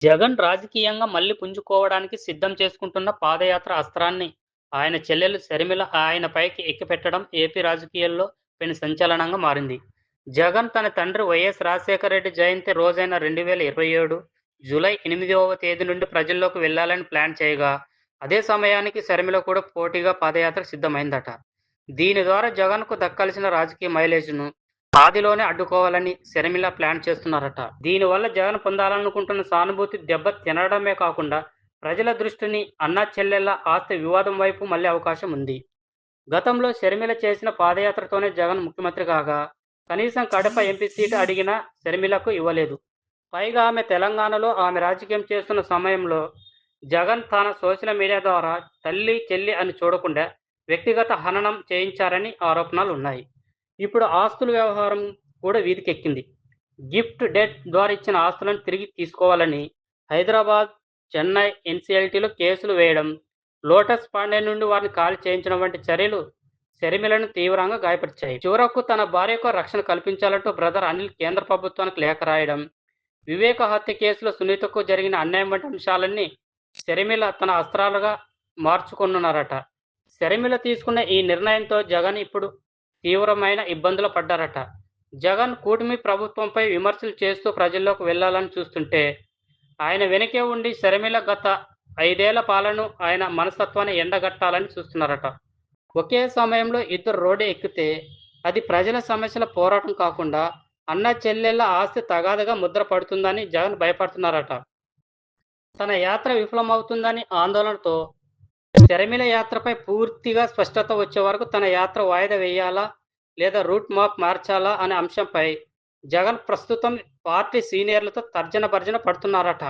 జగన్ రాజకీయంగా మళ్లీ పుంజుకోవడానికి సిద్ధం చేసుకుంటున్న పాదయాత్ర అస్త్రాన్ని ఆయన చెల్లెలు షర్మిల ఆయనపైకి ఎక్కిపెట్టడం ఏపీ రాజకీయాల్లో పెను సంచలనంగా మారింది. జగన్ తన తండ్రి వైఎస్ రాజశేఖర రెడ్డి జయంతి రోజైన 2027 జూలై 8వ తేదీ నుండి ప్రజల్లోకి వెళ్లాలని ప్లాన్ చేయగా, అదే సమయానికి షర్మిల కూడా పోటీగా పాదయాత్రకు సిద్ధమైందట. దీని ద్వారా జగన్‌కు దక్కాల్సిన రాజకీయ మైలేజ్‌ను ఆదిలోనే అడ్డుకోవాలని షర్మిల ప్లాన్ చేస్తున్నారట. దీనివల్ల జగన్ పొందాలనుకుంటున్న సానుభూతి దెబ్బ తినడమే కాకుండా, ప్రజల దృష్టిని అన్నా చెల్లెళ్ల ఆస్తి వివాదం వైపు మళ్లే అవకాశం ఉంది. గతంలో షర్మిల చేసిన పాదయాత్రతోనే జగన్ ముఖ్యమంత్రి కాగా, కనీసం కడప ఎంపీ సీటు అడిగినా షర్మిలకు ఇవ్వలేదు. పైగా ఆమె తెలంగాణలో ఆమె రాజకీయం చేస్తున్న సమయంలో జగన్ తన సోషల్ మీడియా ద్వారా తల్లి, చెల్లి అని చూడకుండా వ్యక్తిగత హననం చేయించారని ఆరోపణలున్నాయి. ఇప్పుడు ఆస్తుల వ్యవహారం కూడా వీధికెక్కింది. గిఫ్ట్ డెడ్ ద్వారా ఇచ్చిన ఆస్తులను తిరిగి తీసుకోవాలని హైదరాబాద్, చెన్నై ఎన్సీఎల్టీలో కేసులు వేయడం, లోటస్ పాండే నుండి వారిని ఖాళీ చేయించడం వంటి చర్యలు షర్మిలను తీవ్రంగా గాయపరిచాయి. చివరకు తన భార్యకు రక్షణ కల్పించాలంటూ బ్రదర్ అనిల్ కేంద్ర ప్రభుత్వానికి లేఖ రాయడం, వివేక హత్య కేసులో సునీతకు జరిగిన అన్యాయం వంటి అంశాలన్నీ షర్మిల తన అస్త్రాలుగా మార్చుకొనున్నారట. షర్మిల తీసుకున్న ఈ నిర్ణయంతో జగన్ ఇప్పుడు తీవ్రమైన ఇబ్బందులు పడ్డారట. జగన్ కూటమి ప్రభుత్వంపై విమర్శలు చేస్తూ ప్రజల్లోకి వెళ్లాలని చూస్తుంటే, ఆయన వెనకే ఉండి షర్మిల గత 5 ఏళ్ల పాలనను, ఆయన మనస్తత్వాన్ని ఎండగట్టాలని చూస్తున్నారట. ఒకే సమయంలో ఇద్దరు రోడ్డు ఎక్కితే, అది ప్రజల సమస్యల పోరాటం కాకుండా అన్నా చెల్లెళ్ల ఆస్తి తగాదాగా ముద్ర పడుతుందని జగన్ భయపడుతున్నారట. తన యాత్ర విఫలమవుతుందని ఆందోళనతో షర్మిల యాత్రపై పూర్తిగా స్పష్టత వచ్చే వరకు తన యాత్ర వాయిదా వేయాలా? లేదా రూట్ మ్యాప్ మార్చాలా? అనే అంశంపై జగన్ ప్రస్తుతం పార్టీ సీనియర్లతో తర్జన భర్జన పడుతున్నారట.